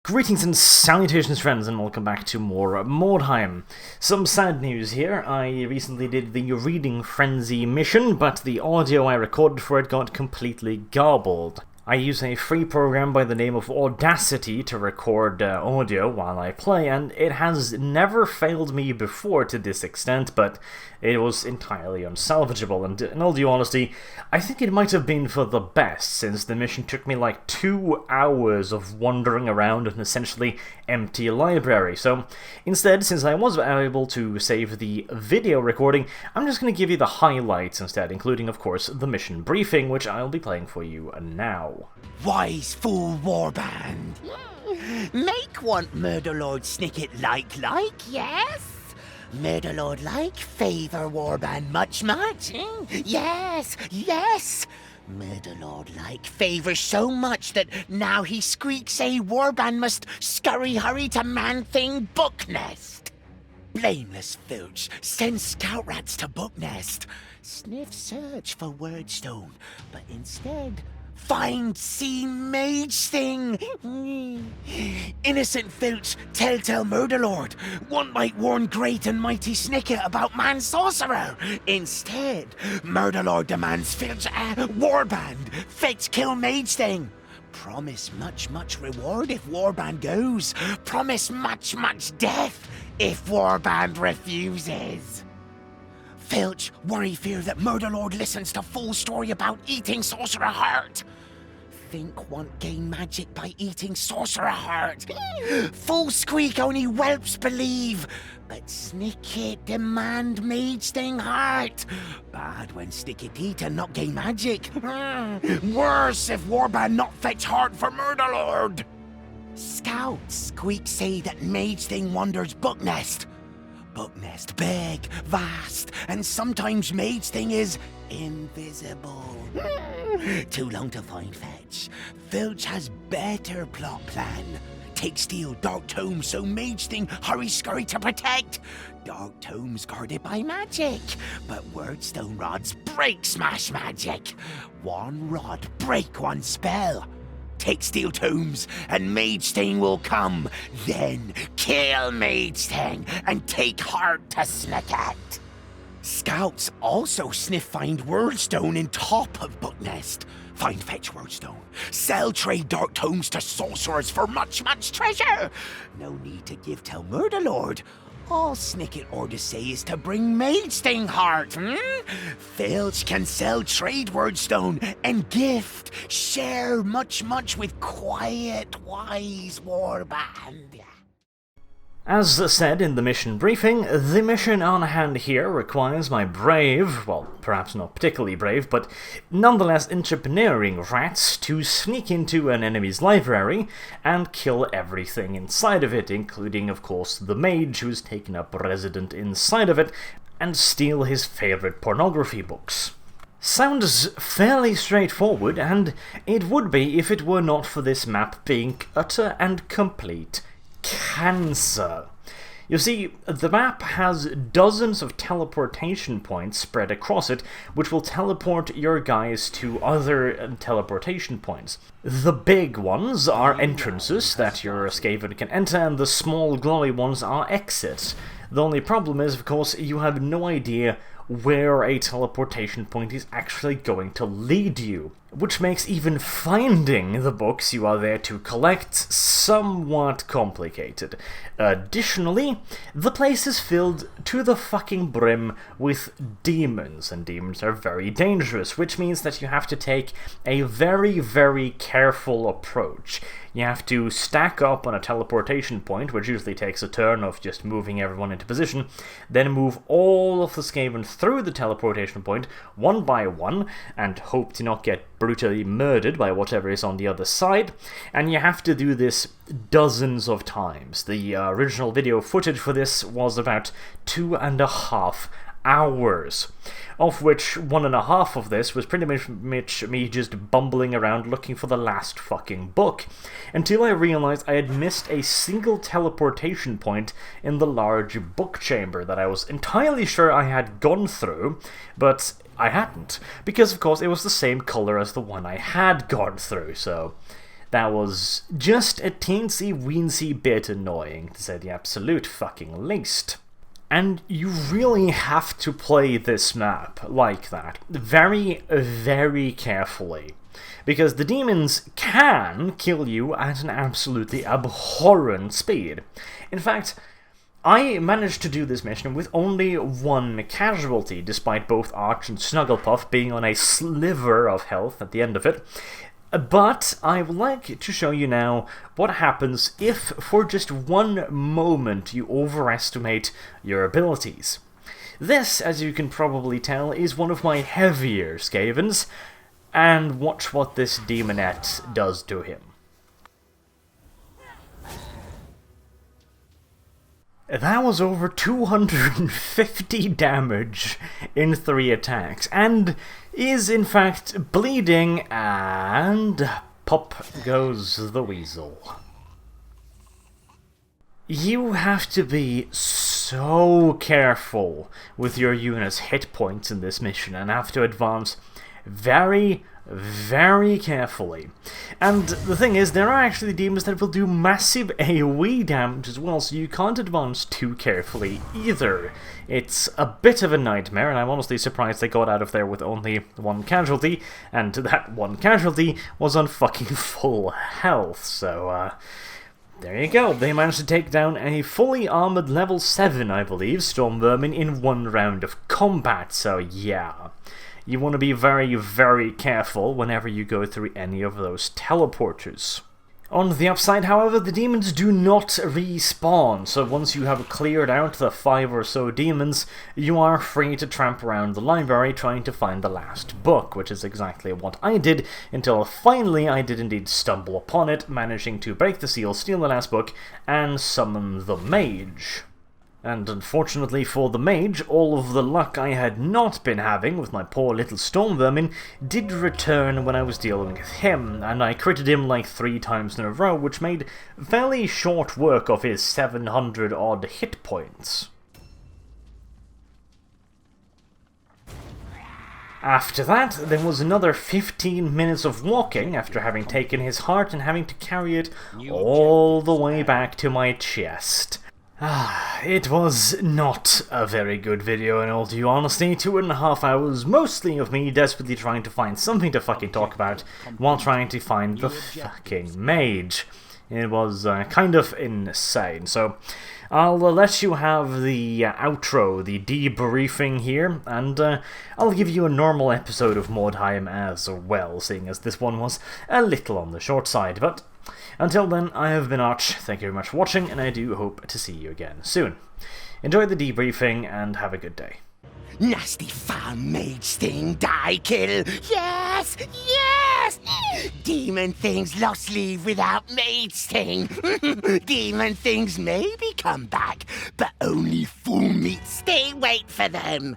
Greetings and salutations, friends, and welcome back to more Mordheim. Some sad news here. I recently did the Reading Frenzy mission, but the audio I recorded for it got completely garbled. I use a free program by the name of Audacity to record audio while I play, and it has never failed me before to this extent, but it was entirely unsalvageable, and in all due honesty, I think it might have been for the best, since the mission took me like 2 hours of wandering around an essentially empty library. So instead, since I was able to save the video recording, I'm just going to give you the highlights instead, including, of course, the mission briefing, which I'll be playing for you now. Wise fool warband. Make want Murderlord Snicket like, yes? Murderlord like favor warband much? Yes. Murderlord like favor so much that now he squeaks a warband must hurry to man-thing book nest. Blameless filch, send scout rats to book nest. Sniff search for wordstone, but instead find see mage thing. Innocent filch, telltale murderlord. One might warn great and mighty Snicket about man sorcerer. Instead, murderlord demands filch warband. Fetch kill mage thing. Promise much reward if warband goes. Promise much death if warband refuses. Filch, worry fear that Murderlord listens to full story about eating sorcerer heart. Think want gain magic by eating sorcerer heart. Full squeak only whelps believe, but Snicket demand mage thing heart. Bad when Snicket eat and not gain magic. Worse if warband not fetch heart for Murderlord. Scout squeak say that mage thing wanders book nest. Book nest big, vast, and sometimes mage thing is invisible. Too long to find fetch. Filch has better plot plan. Take steal dark tomes so mage thing hurry scurry to protect. Dark tomes guarded by magic, but wordstone rods break smash magic. One rod break one spell. Take steel tomes, and Mage Thing will come. Then kill Mage Thing and take heart to Snicket. Scouts also sniff find wordstone in top of book nest. Find fetch wordstone. Sell trade dark tomes to sorcerers for much treasure. No need to give tell Murderlord. All Snicket ought to say is to bring Mage Thing heart. Filch can sell trade wordstone and gift. Share much with quiet, wise warband. As said in the mission briefing, the mission on hand here requires my brave, well, perhaps not particularly brave, but nonetheless entrepreneuring rats to sneak into an enemy's library and kill everything inside of it, including, of course, the mage who's taken up resident inside of it, and steal his favorite pornography books. Sounds fairly straightforward, and it would be if it were not for this map being utter and complete cancer. You see, the map has dozens of teleportation points spread across it, which will teleport your guys to other teleportation points. The big ones are entrances that your Skaven can enter, and the small glowy ones are exits. The only problem is, of course, you have no idea where a teleportation point is actually going to lead you, which makes even finding the books you are there to collect somewhat complicated. Additionally, the place is filled to the fucking brim with demons, and demons are very dangerous, which means that you have to take a very careful approach. You have to stack up on a teleportation point, which usually takes a turn of just moving everyone into position, then move all of the Skaven through the teleportation point, one by one, and hope to not get brutally murdered by whatever is on the other side, and you have to do this dozens of times. The original video footage for this was about 2.5 hours, of which 1.5 of this was pretty much me just bumbling around looking for the last fucking book, until I realized I had missed a single teleportation point in the large book chamber that I was entirely sure I had gone through, but I hadn't, because of course it was the same color as the one I had gone through, so that was just a teensy-weensy bit annoying, to say the absolute fucking least. And you really have to play this map like that, very, very carefully. Because the demons can kill you at an absolutely abhorrent speed. In fact, I managed to do this mission with only one casualty, despite both Arch and Snugglepuff being on a sliver of health at the end of it. But I would like to show you now what happens if, for just one moment, you overestimate your abilities. This, as you can probably tell, is one of my heavier Skavens, and watch what this demonette does to him. That was over 250 damage in 3 attacks, and is in fact bleeding, and pop goes the weasel. You have to be so careful with your unit's hit points in this mission, and have to advance very, very carefully. And the thing is, there are actually demons that will do massive AoE damage as well, so you can't advance too carefully either. It's a bit of a nightmare, and I'm honestly surprised they got out of there with only one casualty, and that one casualty was on fucking full health, so there you go. They managed to take down a fully armored level 7, I believe, Storm Vermin in one round of combat, so yeah. You want to be very, very careful whenever you go through any of those teleporters. On the upside, however, the demons do not respawn, so once you have cleared out the 5 or so demons, you are free to tramp around the library trying to find the last book, which is exactly what I did, until finally I did indeed stumble upon it, managing to break the seal, steal the last book, and summon the mage. And unfortunately for the mage, all of the luck I had not been having with my poor little storm vermin did return when I was dealing with him, and I critted him like 3 times in a row, which made fairly short work of his 700 odd hit points. After that, there was another 15 minutes of walking after having taken his heart and having to carry it all the way back to my chest. It was not a very good video in all due honesty. 2.5 hours mostly of me desperately trying to find something to fucking talk about while trying to find the fucking mage. It was kind of insane, so I'll let you have the outro, the debriefing here, and I'll give you a normal episode of Mordheim as well, seeing as this one was a little on the short side, but until then, I have been Arch, thank you very much for watching, and I do hope to see you again soon. Enjoy the debriefing, and have a good day. Nasty foul mage sting, die kill, yes, yes! Demon things lost leave without mage sting. Demon things maybe come back, but only fool meat stay wait for them.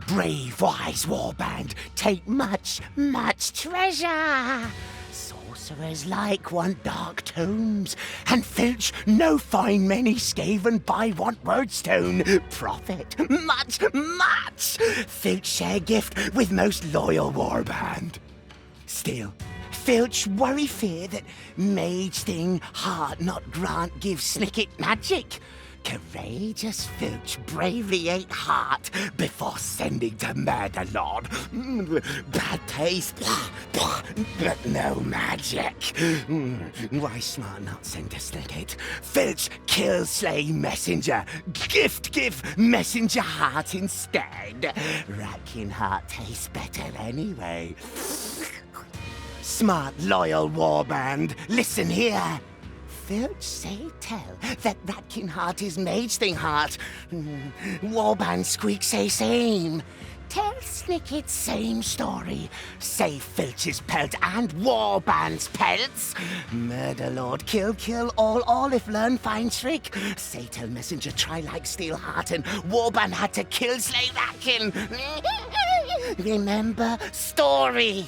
Brave wise warband, take much, much treasure. Sorcerers like want dark tomes, and filch no find many Skaven by want wordstone. Profit much, much. Filch share gift with most loyal warband. Still, Filch worry fear that mage thing heart not grant give snicket magic. Courageous Filch bravely ate heart before sending to Murder Lord. Bad taste, but no magic. Why smart not send to snicket? Filch kill slay messenger. Gift give messenger heart instead. Ratkin heart tastes better anyway. Smart loyal warband, listen here. Filch say tell that Ratkin heart is mage thing heart. Warband squeak say same. Tell Snicket same story. Say Filch's pelt and Warband's pelts. Murder Lord kill all if learn fine trick. Say tell messenger try like steel heart and Warband had to kill slay Ratkin. Remember story.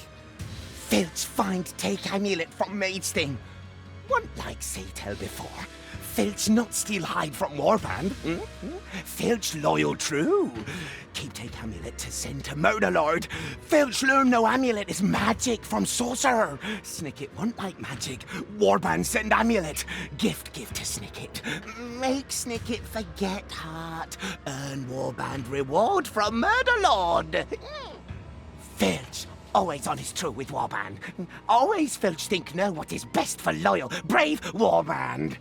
Filch find take amulet from mage thing. One like say tell before. Filch not steal hide from Warband. Filch loyal true. Keep take amulet to send to Murder Lord. Filch learn no amulet is magic from sorcerer. Snicket want like magic. Warband send amulet. Gift to Snicket. Make Snicket forget heart. Earn Warband reward from Murder Lord. Filch always honest true with Warband. Always Filch think know what is best for loyal, brave Warband.